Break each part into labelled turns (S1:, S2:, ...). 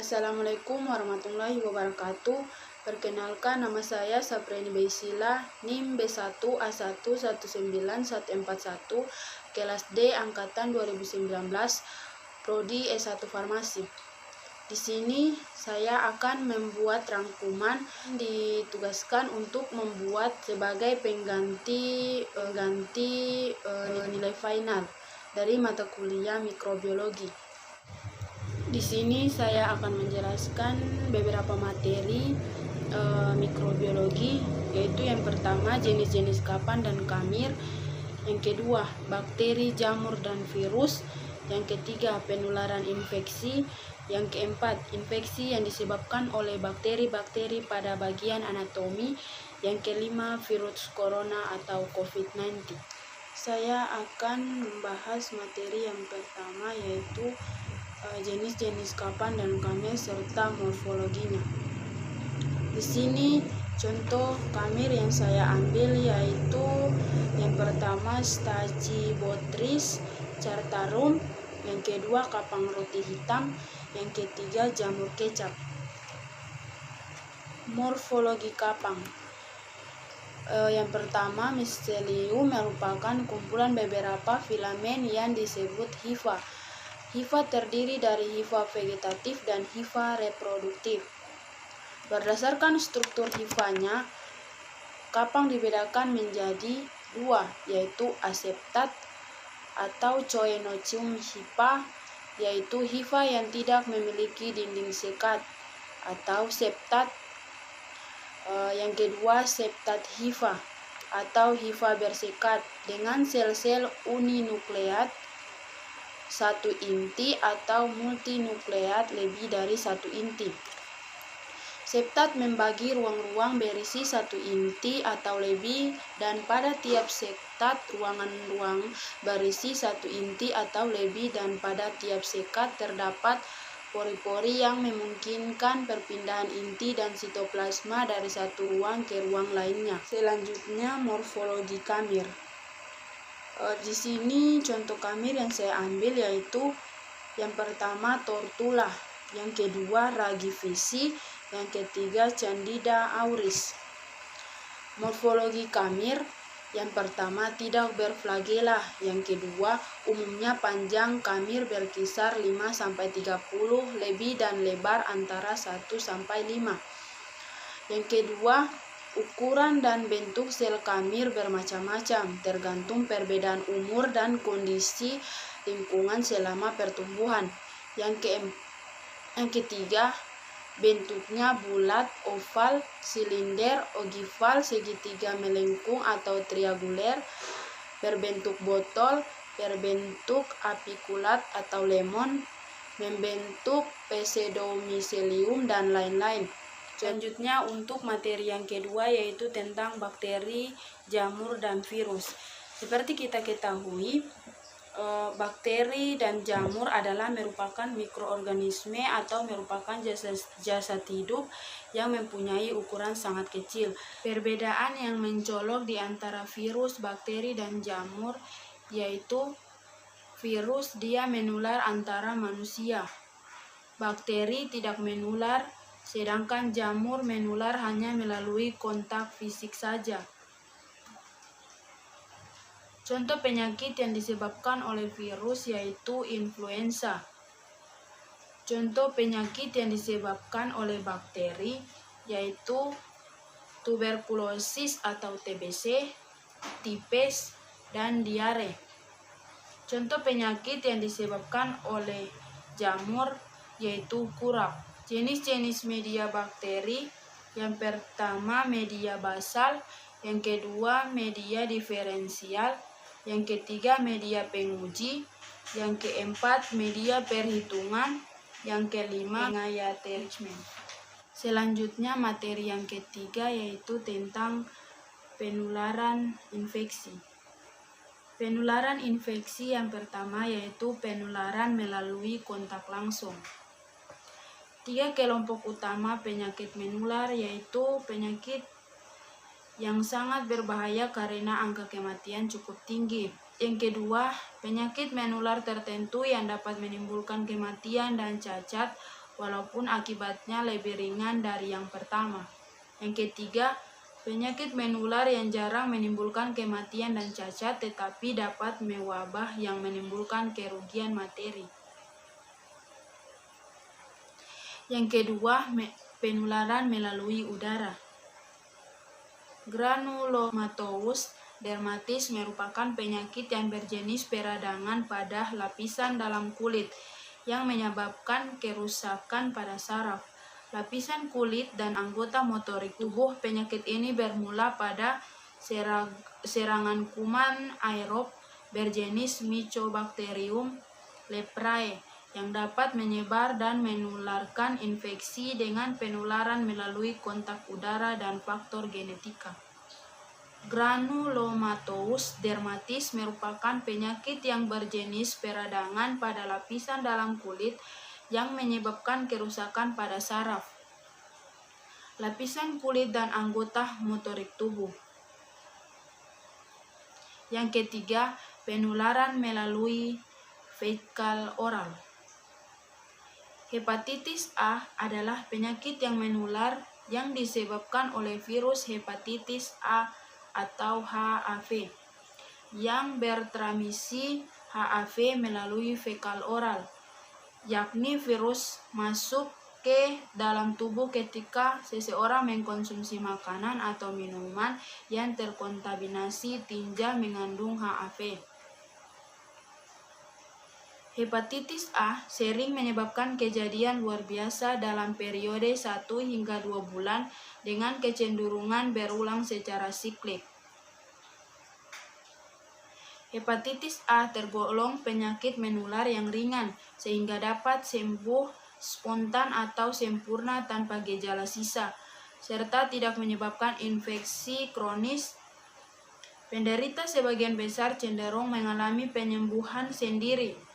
S1: Assalamualaikum warahmatullahi wabarakatuh. Perkenalkan, nama saya Sapreni Baisila, NIM B1A11941, kelas D angkatan 2019, prodi S1 Farmasi. Di sini saya akan membuat rangkuman, ditugaskan untuk membuat sebagai pengganti nilai final dari mata kuliah mikrobiologi. Di sini saya akan menjelaskan beberapa materi mikrobiologi, yaitu yang pertama jenis-jenis kapan dan kamir, yang kedua bakteri, jamur, dan virus, yang ketiga penularan infeksi, yang keempat infeksi yang disebabkan oleh bakteri-bakteri pada bagian anatomi, yang kelima virus corona atau COVID-19. Saya akan membahas materi yang pertama, yaitu jenis-jenis kapan dan kamir serta morfologinya. Di sini contoh kamir yang saya ambil yaitu yang pertama Stachybotrys cartarum, yang kedua kapang roti hitam, yang ketiga jamur kecap. Morfologi kapang. Yang pertama, miselium merupakan kumpulan beberapa filamen yang disebut hifa. Hifa terdiri dari hifa vegetatif dan hifa reproduktif. Berdasarkan struktur hifanya, kapang dibedakan menjadi dua, yaitu aseptat atau Choenoecium hifa, yaitu hifa yang tidak memiliki dinding sekat, atau septat. Yang kedua, septat hifa atau hifa bersekat dengan sel-sel uninukleat satu inti atau multinukleat lebih dari satu inti. Septat membagi ruang-ruang berisi satu inti atau lebih, dan pada tiap septat ruangan-ruang berisi satu inti atau lebih, dan pada tiap sekat terdapat pori-pori yang memungkinkan perpindahan inti dan sitoplasma dari satu ruang ke ruang lainnya. Selanjutnya, morfologi kamir. Di sini contoh kamir yang saya ambil yaitu yang pertama Tortula, yang kedua Ragivisi, yang ketiga Candida auris. Morfologi kamir, yang pertama tidak berflagela, yang kedua umumnya panjang kamir berkisar 5-30 lebih dan lebar antara 1-5. Yang kedua, ukuran dan bentuk sel kamir bermacam-macam, tergantung perbedaan umur dan kondisi lingkungan selama pertumbuhan. Yang ketiga, bentuknya bulat, oval, silinder, ogival, segitiga melengkung atau trianguler, berbentuk botol, berbentuk apikulat atau lemon, membentuk pseudomycelium, dan lain-lain. Selanjutnya untuk materi yang kedua, yaitu tentang bakteri, jamur, dan virus. Seperti kita ketahui, bakteri dan jamur adalah merupakan mikroorganisme atau merupakan jasad hidup yang mempunyai ukuran sangat kecil. Perbedaan yang mencolok di antara virus, bakteri, dan jamur yaitu virus dia menular antara manusia. Bakteri tidak menular, sedangkan jamur menular hanya melalui kontak fisik saja. Contoh penyakit yang disebabkan oleh virus yaitu influenza. Contoh penyakit yang disebabkan oleh bakteri yaitu tuberkulosis atau TBC, tipes, dan diare. Contoh penyakit yang disebabkan oleh jamur yaitu kurap. Jenis-jenis media bakteri, yang pertama media basal, yang kedua media diferensial, yang ketiga media penguji, yang keempat media perhitungan, yang kelima attachment. Selanjutnya materi yang ketiga yaitu tentang penularan infeksi. Penularan infeksi yang pertama yaitu penularan melalui kontak langsung. 3 kelompok utama penyakit menular yaitu penyakit yang sangat berbahaya karena angka kematian cukup tinggi. Yang kedua, penyakit menular tertentu yang dapat menimbulkan kematian dan cacat walaupun akibatnya lebih ringan dari yang pertama. Yang ketiga, penyakit menular yang jarang menimbulkan kematian dan cacat tetapi dapat mewabah yang menimbulkan kerugian materi. Yang kedua, penularan melalui udara. Granulomatous dermatitis merupakan penyakit yang berjenis peradangan pada lapisan dalam kulit yang menyebabkan kerusakan pada saraf, lapisan kulit, dan anggota motorik tubuh. Penyakit ini bermula pada serangan kuman aerob berjenis Mycobacterium leprae yang dapat menyebar dan menularkan infeksi dengan penularan melalui kontak udara dan faktor genetika. Granulomatous dermatitis merupakan penyakit yang berjenis peradangan pada lapisan dalam kulit yang menyebabkan kerusakan pada saraf, lapisan kulit, dan anggota motorik tubuh. Yang ketiga, penularan melalui fekal oral. Hepatitis A adalah penyakit yang menular yang disebabkan oleh virus hepatitis A atau HAV yang bertransmisi HAV melalui fekal oral, yakni virus masuk ke dalam tubuh ketika seseorang mengkonsumsi makanan atau minuman yang terkontaminasi tinja mengandung HAV. Hepatitis A sering menyebabkan kejadian luar biasa dalam periode 1 hingga 2 bulan dengan kecenderungan berulang secara siklik. Hepatitis A tergolong penyakit menular yang ringan sehingga dapat sembuh spontan atau sempurna tanpa gejala sisa, serta tidak menyebabkan infeksi kronis. Penderita sebagian besar cenderung mengalami penyembuhan sendiri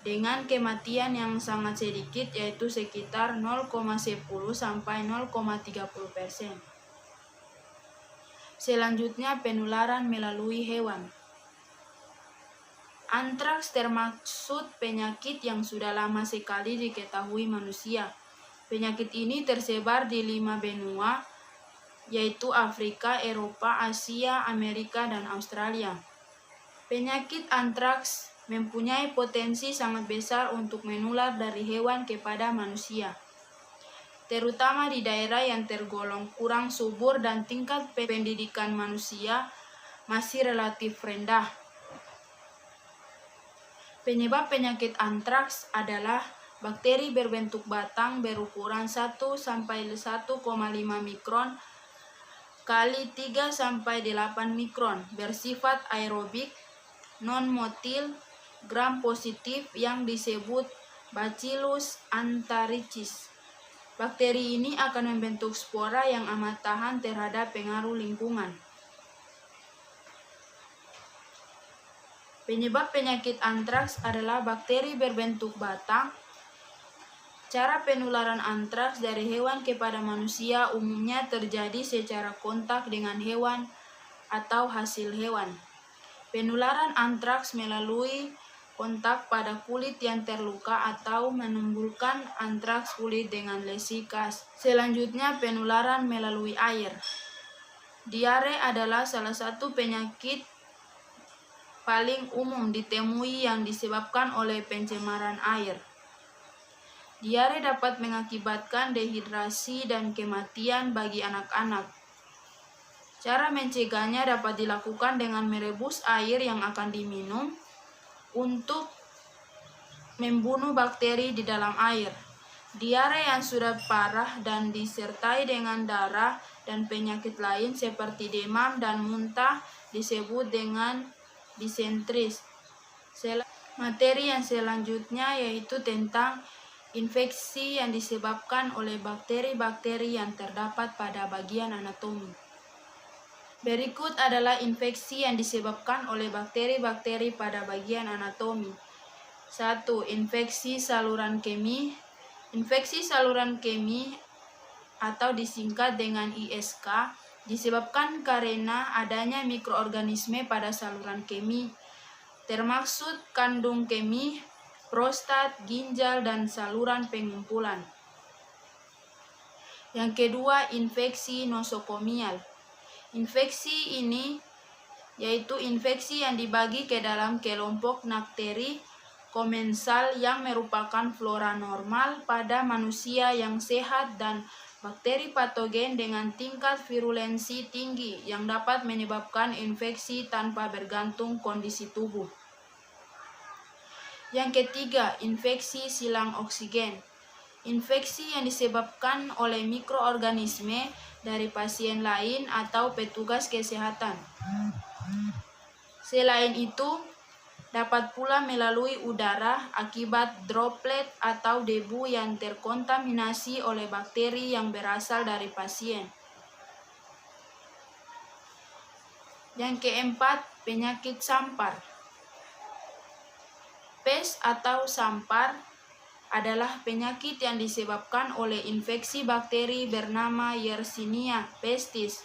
S1: dengan kematian yang sangat sedikit, yaitu sekitar 0,10 sampai 0,30%. Selanjutnya, penularan melalui hewan. Antraks termaksud penyakit yang sudah lama sekali diketahui manusia. Penyakit ini tersebar di 5 benua, yaitu Afrika, Eropa, Asia, Amerika, dan Australia. Penyakit antraks mempunyai potensi sangat besar untuk menular dari hewan kepada manusia, terutama di daerah yang tergolong kurang subur dan tingkat pendidikan manusia masih relatif rendah. Penyebab penyakit antraks adalah bakteri berbentuk batang berukuran 1 sampai 1,5 mikron kali 3 sampai 8 mikron, bersifat aerobik, non-motil, gram positif yang disebut Bacillus anthracis. Bakteri ini akan membentuk spora yang amat tahan terhadap pengaruh lingkungan. Penyebab penyakit antraks adalah bakteri berbentuk batang. Cara penularan antraks dari hewan kepada manusia umumnya terjadi secara kontak dengan hewan atau hasil hewan. Penularan antraks melalui kontak pada kulit yang terluka atau menimbulkan antraks kulit dengan lesi khas. Selanjutnya, penularan melalui air. Diare adalah salah satu penyakit paling umum ditemui yang disebabkan oleh pencemaran air. Diare dapat mengakibatkan dehidrasi dan kematian bagi anak-anak. Cara mencegahnya dapat dilakukan dengan merebus air yang akan diminum untuk membunuh bakteri di dalam air. Diare yang sudah parah dan disertai dengan darah dan penyakit lain seperti demam dan muntah disebut dengan disentris. Materi yang selanjutnya yaitu tentang infeksi yang disebabkan oleh bakteri-bakteri yang terdapat pada bagian anatomi. Berikut adalah infeksi yang disebabkan oleh bakteri-bakteri pada bagian anatomi. 1. Infeksi saluran kemih. Infeksi saluran kemih atau disingkat dengan ISK disebabkan karena adanya mikroorganisme pada saluran kemih, termaksud kandung kemih, prostat, ginjal, dan saluran pengumpulan. Yang kedua, infeksi nosokomial. Infeksi ini yaitu infeksi yang dibagi ke dalam kelompok bakteri komensal yang merupakan flora normal pada manusia yang sehat dan bakteri patogen dengan tingkat virulensi tinggi yang dapat menyebabkan infeksi tanpa bergantung kondisi tubuh. Yang ketiga, infeksi silang oksigen. Infeksi yang disebabkan oleh mikroorganisme dari pasien lain atau petugas kesehatan. Selain itu, dapat pula melalui udara akibat droplet atau debu yang terkontaminasi oleh bakteri yang berasal dari pasien. Yang keempat, penyakit sampar. Pes atau sampar adalah penyakit yang disebabkan oleh infeksi bakteri bernama Yersinia pestis.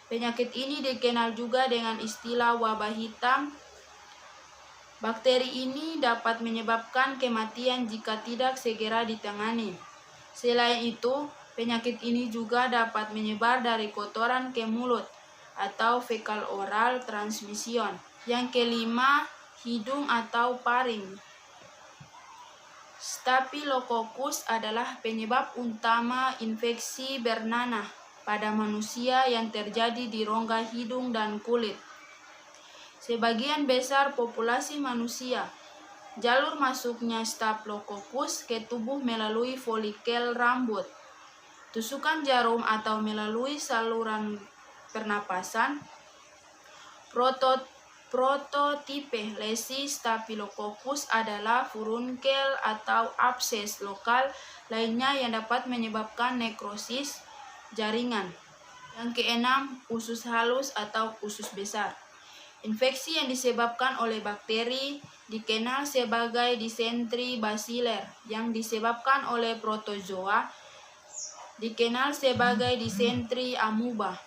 S1: Penyakit ini dikenal juga dengan istilah wabah hitam. Bakteri ini dapat menyebabkan kematian jika tidak segera ditangani. Selain itu, penyakit ini juga dapat menyebar dari kotoran ke mulut atau fecal oral transmission. Yang kelima, hidung atau paring. Staphylococcus adalah penyebab utama infeksi bernanah pada manusia yang terjadi di rongga hidung dan kulit. Sebagian besar populasi manusia, jalur masuknya Staphylococcus ke tubuh melalui folikel rambut, tusukan jarum atau melalui saluran pernapasan. Prototipe lesi Staphylococcus adalah furunkel atau abses lokal lainnya yang dapat menyebabkan nekrosis jaringan. Yang keenam, usus halus atau usus besar. Infeksi yang disebabkan oleh bakteri dikenal sebagai disentri basiler, yang disebabkan oleh protozoa dikenal sebagai disentri amuba.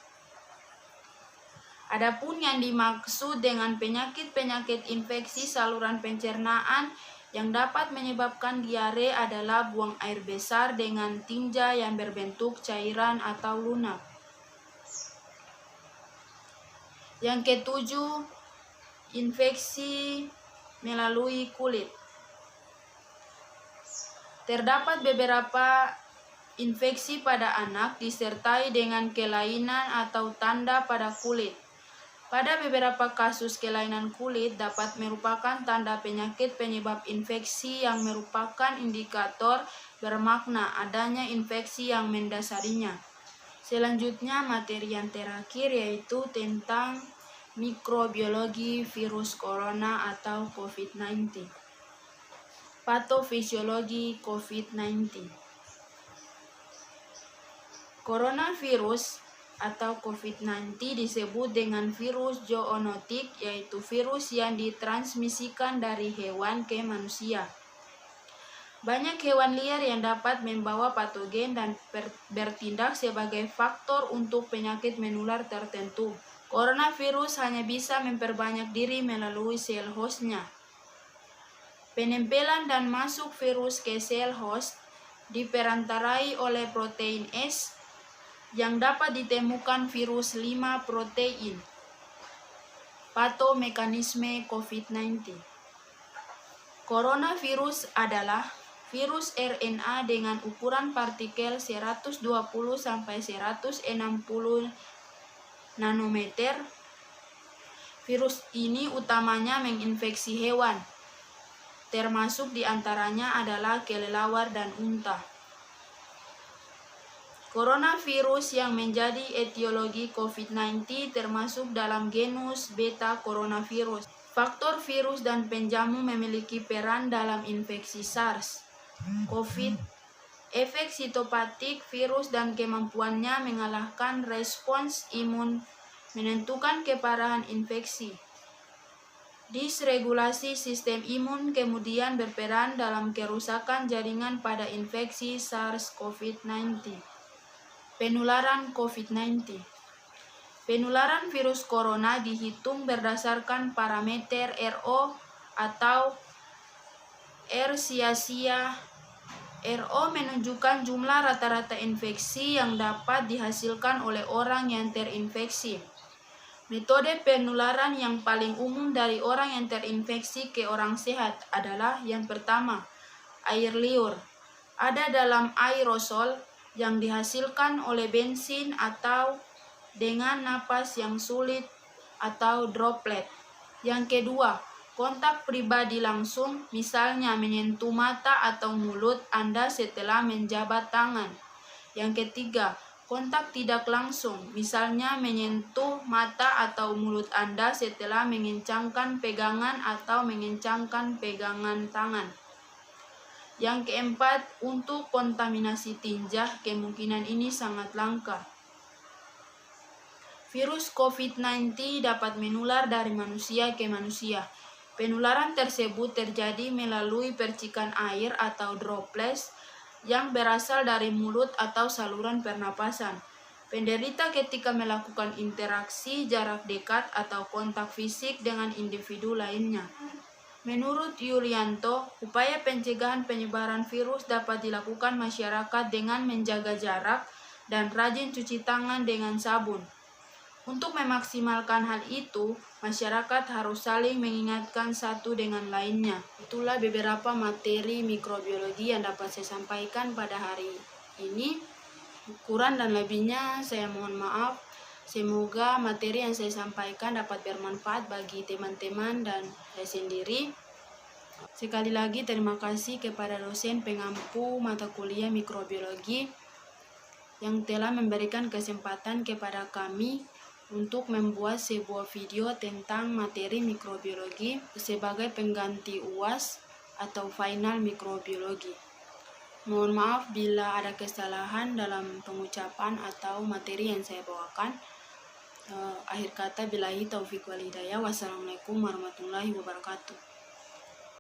S1: Adapun yang dimaksud dengan penyakit-penyakit infeksi saluran pencernaan yang dapat menyebabkan diare adalah buang air besar dengan tinja yang berbentuk cairan atau lunak. Yang ketujuh, infeksi melalui kulit. Terdapat beberapa infeksi pada anak disertai dengan kelainan atau tanda pada kulit. Pada beberapa kasus, kelainan kulit dapat merupakan tanda penyakit penyebab infeksi yang merupakan indikator bermakna adanya infeksi yang mendasarinya. Selanjutnya, materi yang terakhir yaitu tentang mikrobiologi virus corona atau COVID-19. Patofisiologi COVID-19. Coronavirus atau COVID-19 disebut dengan virus zoonotik, yaitu virus yang ditransmisikan dari hewan ke manusia. Banyak hewan liar yang dapat membawa patogen dan bertindak sebagai faktor untuk penyakit menular tertentu. Coronavirus hanya bisa memperbanyak diri melalui sel hostnya. Penempelan dan masuk virus ke sel host diperantarai oleh protein S yang dapat ditemukan virus 5 protein. Patomekanisme COVID-19. Coronavirus adalah virus RNA dengan ukuran partikel 120–160 nanometer. Virus ini utamanya menginfeksi hewan, termasuk diantaranya adalah kelelawar dan unta. Coronavirus yang menjadi etiologi COVID-19 termasuk dalam genus beta coronavirus. Faktor virus dan penjamu memiliki peran dalam infeksi SARS, COVID, efek sitopatik virus dan kemampuannya mengalahkan respons imun menentukan keparahan infeksi. Disregulasi sistem imun kemudian berperan dalam kerusakan jaringan pada infeksi SARS-CoV-19. Penularan COVID-19. Penularan virus corona dihitung berdasarkan parameter RO atau R sia-sia. RO menunjukkan jumlah rata-rata infeksi yang dapat dihasilkan oleh orang yang terinfeksi. Metode penularan yang paling umum dari orang yang terinfeksi ke orang sehat adalah yang pertama, air liur. Ada dalam aerosol yang dihasilkan oleh bensin atau dengan napas yang sulit atau droplet. Yang kedua, kontak pribadi langsung, misalnya menyentuh mata atau mulut Anda setelah menjabat tangan. Yang ketiga, kontak tidak langsung, misalnya menyentuh mata atau mulut Anda setelah mengencangkan pegangan atau mengencangkan pegangan tangan. Yang keempat, untuk kontaminasi tinja, kemungkinan ini sangat langka. Virus COVID-19 dapat menular dari manusia ke manusia. Penularan tersebut terjadi melalui percikan air atau droplets yang berasal dari mulut atau saluran pernapasan. Penderita ketika melakukan interaksi jarak dekat atau kontak fisik dengan individu lainnya. Menurut Yulianto, upaya pencegahan penyebaran virus dapat dilakukan masyarakat dengan menjaga jarak dan rajin cuci tangan dengan sabun. Untuk memaksimalkan hal itu, masyarakat harus saling mengingatkan satu dengan lainnya. Itulah beberapa materi mikrobiologi yang dapat saya sampaikan pada hari ini. Kurang dan lebihnya saya mohon maaf. Semoga materi yang saya sampaikan dapat bermanfaat bagi teman-teman dan saya sendiri. Sekali lagi terima kasih kepada dosen pengampu mata kuliah mikrobiologi yang telah memberikan kesempatan kepada kami untuk membuat sebuah video tentang materi mikrobiologi sebagai pengganti UAS atau final mikrobiologi. Mohon maaf bila ada kesalahan dalam pengucapan atau materi yang saya bawakan. Akhir kata, billahi taufiq wal hidayah. Wassalamualaikum warahmatullahi wabarakatuh.